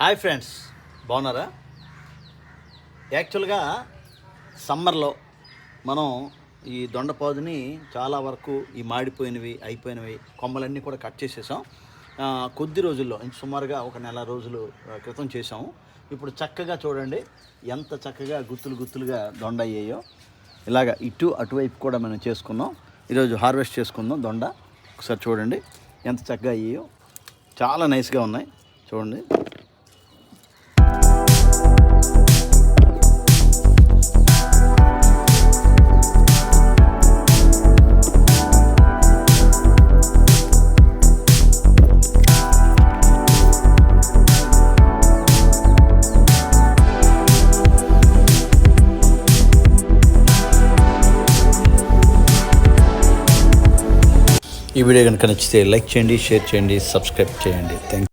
Hi friends, బాగున్నారా? యాక్చువల్గా సమ్మర్లో మనం ఈ దొండపాదుని చాలా వరకు ఈ మాడిపోయినవి అయిపోయినవి కొమ్మలన్నీ కూడా కట్ చేసేసాం. కొద్ది రోజుల్లో సుమారుగా ఒక నెల రోజులు క్రితం చేసాము. ఇప్పుడు చక్కగా చూడండి ఎంత చక్కగా గుత్తులుగా దొండ అయ్యాయో. ఇలాగ అటువైపు కూడా మనం చేసుకున్నాం. ఈరోజు హార్వెస్ట్ చేసుకుందాం దొండ. ఒకసారి చూడండి ఎంత చక్కగా అయ్యాయో, చాలా నైస్గా ఉన్నాయి చూడండి. ఈ వీడియో కనుక నచ్చితే లైక్ చేయండి, షేర్ చేయండి, సబ్స్క్రైబ్ చేయండి. Thank you.